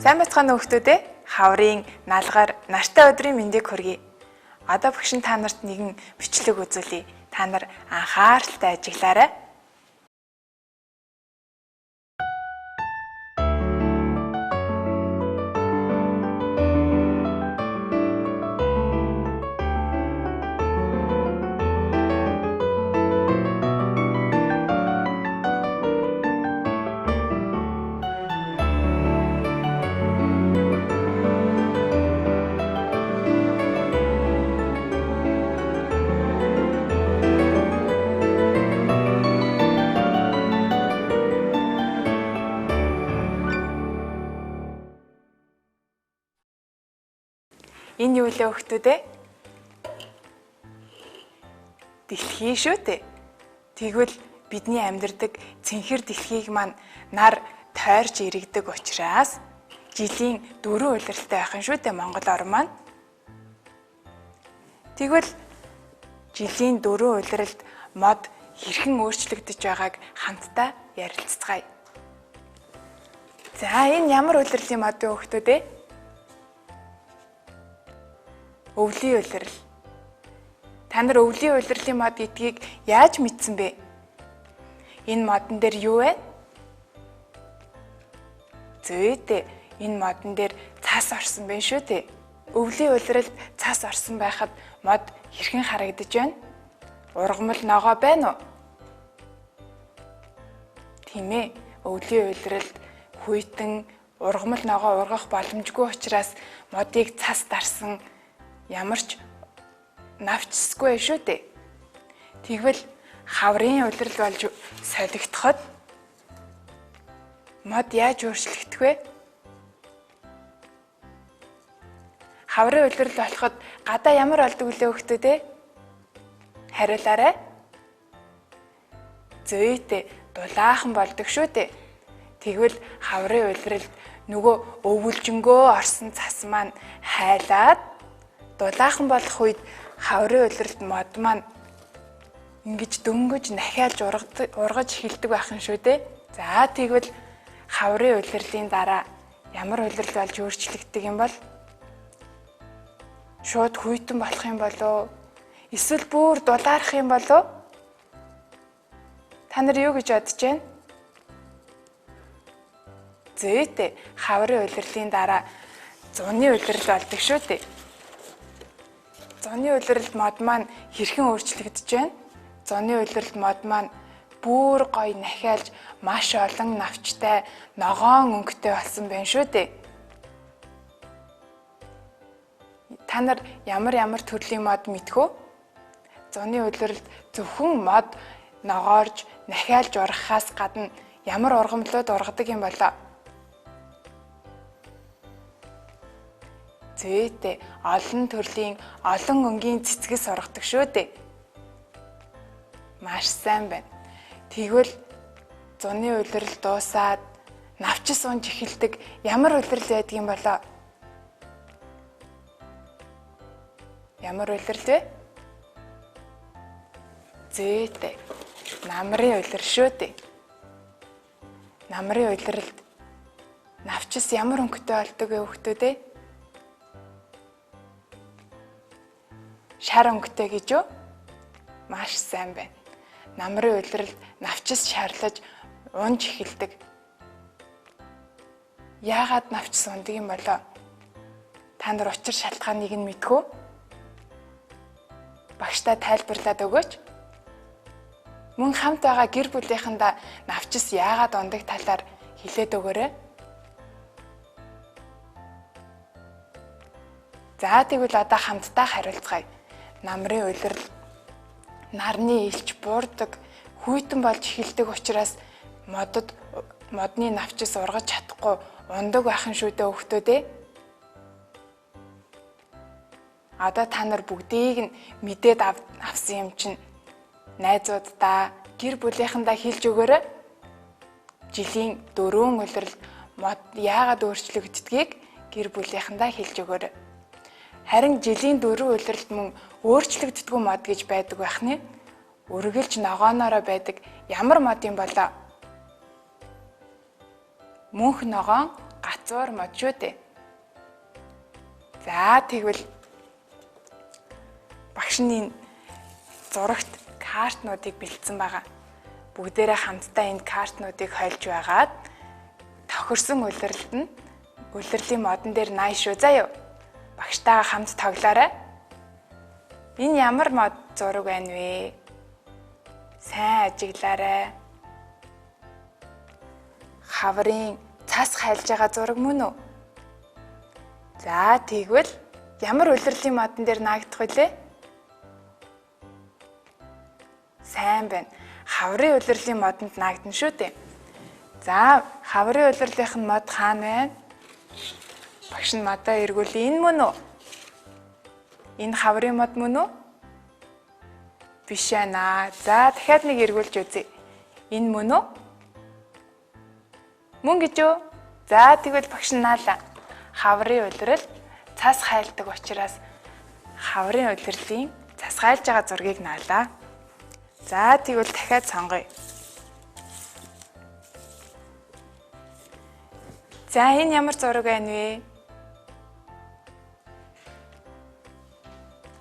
Сайн байцгаана уу хүүхдүүд ээ. Хаврын налгаар нартай өдрийн мэндийг хүргэе. Одоо багш та нарт нэгэн бичлэг үзүүлье. Та нар анхааралтай ажиглаарай. Энэ юу вэ хүүхдүүд ээ? Дэлхий шүү дээ. Тэгвэл бидний амьдардаг цэнхэр дэлхийг маань нар тойрч иргэдэг учраас жилийн 4 улиралтай байх юм шүү дээ Монгол орн маань. Тэгвэл жилийн 4 улиралд мод хэрхэн өөрчлөгдөж байгааг хамтдаа ярилцгаая. За энэ ямар улирлын мод вэ хүүхдүүд ээ? Өвлийн улирал. Та нар өвлийн улирлын мод гэдгийг яаж мэдсэн бэ? Энэ модон дээр юу вэ? Зүйтэй. Энэ модон дээр цас орсон байх шүү дээ. Өвлийн улиралд цас орсон байхад мод хэрхэн харагдаж байна? Ургамал ногоо байна уу? Тийм ээ. Өвлийн улиралд хүйтэн ургамал ногоо ургах боломжгүй учраас модыг цас дарсан ямар ч навчсгүй шүү дээ. Тэгвэл хаврын улирал болж солигдоход мод яаж өөрчлөгдөх вэ? Хаврын улирал болоход гадаа ямар болдог вэ хүүхдүүд ээ? Хариулаарай. Зүйтэй, дулаахан болдог шүү дээ. Тэгвэл хаврын улиралд нөгөө өвөлжөнгөө орсон цас маань хайлаад дулаахан болох үед хаврын улиралд мод маань ингэж дөнгөж нахиалж ургаж эхэлдэг байх юм шүү дээ. За тэгвэл хаврын улирлын дараа ямар улирал болж өөрчлөгддөг юм бол? Шууд хүйтэн болох юм болов? Эсвэл бүр дулаарах юм болов? Та нар юу гэж бодож байна? Зүйтэй, хаврын улирлын дараа зуны улирал болдог шүү дээ. Зуны улиралд мод маань хэрхэн өөрчлөгдөж байна? Зуны улиралд мод маань бүр гоё нахиалж маш олон навчтай, ногоон өнгөтэй болсон байна шүү дээ. Та нар ямар төрлийн мод мэдэх үү? Зуны улиралд зөвхөн мод ногоорж, нахиалж ургахаас гадна ямар ургамлууд ургадаг юм болоо? Зүйтэй, олон төрлийн, олон өнгийн цэцгэс ургадаг шүү дээ. Маш сайн байна. Тэгвэл зуны улирал дуусаад навчис унж эхэлдэг ямар улирал байдг юм болоо? Ямар улирал вэ? Зүйтэй, намрын улирал шүү дээ. Намрын улиралд навчис ямар өнгөтэй болдог вэ хүүхдүүд ээ? Шар өнгөтэй гэж юу? Маш сайн байна. Намрын улиралд навчис шарлаж унж эхэлдэг. Яагаад навчис ундаг юм болоо? Та нар учир шалтгааныг нь мэдэх үү? Багштай тайлбарлаад өгөөч. Мөн хамт байгаа гэр бүлийнхэндээ навчис яагаад ундаг талаар хэлээд өгөөрэй. За тэгвэл одоо хамтдаа хариулцгаая. Намрын улирал нарны илч буурдаг, хүйтэн болж эхэлдэг учраас модны навчис ургаж чадахгүй ундаг байх юм шүү дээ хүүхдүүд ээ. Одоо та нар бүгдийг нь мэдээд авсан юм чинь найзуудаа, гэр бүлийнхэндээ хэлж өгөөрэй. Жилийн 4 улиралд мод яагаад өөрчлөгддгийг гэр бүлийнхэндээ хэлж өгөөрэй. Харин жилийн 4 улиралд мөн өөрчлөгддөггүй мод гэж байдаг байх нь. Үргэлж ногооноороо байдаг ямар мод юм болоо? Мөнх ногоон, гат язуур мод шүү дээ. За тэгвэл багш нь энэ зурагт картнуудыг бэлдсэн байгаа. Бүгдээрээ хамтдаа энэ картнуудыг хольж байгаад тохирсон улирлын модон дээр наая шүү. Заа юу. Багштайгаа хамт тоглоорой. Энэ ямар мод зураг байна вэ? Сайн ажиглаарай. Хаврын цас хайлж байгаа зураг мөн үү? За тэгвэл ямар улирлын модон дээр наагдах вүлээ? Сайн байна. Хаврын улирлын модонд наагдана шүү дээ. За хаврын улирлынх нь мод хаана байна? Багш нь модоо эргүүлээ. Энэ мөн үү? Энэ хаврын мод мөн үү? Биш ээ. За дахиад нэг эргүүлж үзье. Энэ мөн үү? Мөн гэж үү? За тэгвэл багш нь наалаа. Хаврын улирал цас хайлдаг учраас хаврын улирлын цас хайлж байгаа зургийг наалаа. За тэгвэл дахиад сонгоё. За энэ ямар зураг байна вэ?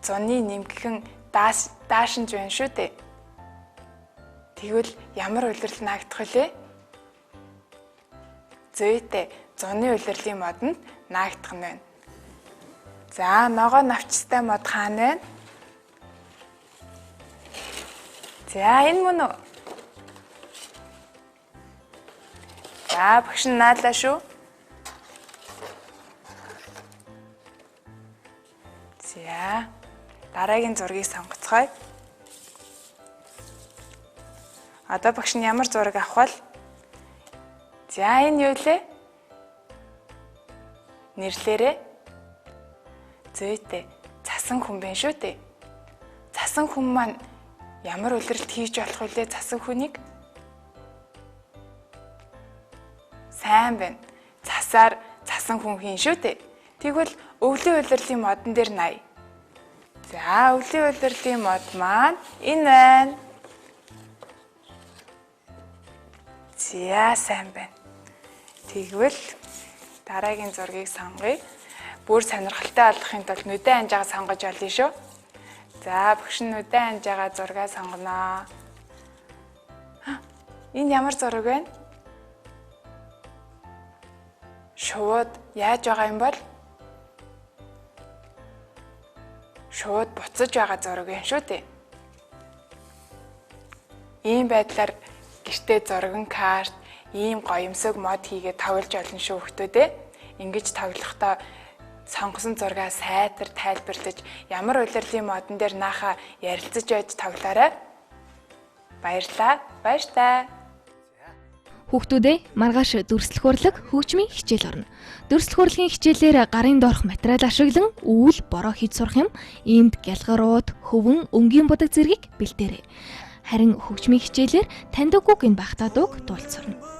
Зуны нэмгхэн даашинж байна шүү дээ. Тэгвэл ямар улирал наагдах вүлээ? Зүйтэй зуны улирлын модонд наагдах нь байна. За ногоо навчтай мод хаана байна? За энэ мөн үү? За багш нь наалаа шүү. За дараагийн зургийг сонгоцгоё. Одоо багш нь ямар зураг авах вэ? За энэ юу лээ? Нэрлээрээ. Зүйтэй цасан хүн байна шүү дээ. Цасан хүн маань ямар улиралд хийж болох вүлээ цасан хүнийг? Сайн байна. Цасаар цасан хүн хийн шүү дээ. Тэгвэл өвлийн улирлын модон дээр наая. За өвлийн улирлын мод маань энэ байна. За сайн байна. Тэгвэл дараагийн зургийг сонгоё. Бүр сонирхолтой болгохын тулд нүдэн анжаагаа сонгож олъё шүү. За багш нь нүдэн анжаагаа зургаа сонгоноо. Энэ ямар зураг вэ? Шууд яаж байгаа юм бол? Шууд буцаж байгаа зураг юм шүү дээ. Ийм байдлаар гэртээ зурган карт, ийм гоёмсог мод хийгээд тоглож олно шүү хүмүүдээ. Ингэж тоглохдоо сонгосон зургаа сайтар тайлбарлаж ямар улирлын модон дээр наахаа ярилцаж байж тоглоорой. Баярлалаа. Баяртай. Хүүхдүүдээ маргааш дүрслэх урлаг хөгжмийн хичээл орно. Дүрслэх урлагийн хичээлээр гарын доорх материал ашиглан үүл бороо хийж сурах юм. Иймд гялгарууд, хөвөн, өнгийн будаг зэргийг бэлдээрэй. Харин хөгжмийн хичээлээр таньдаггүй гин багтаад уг дуулж сурна.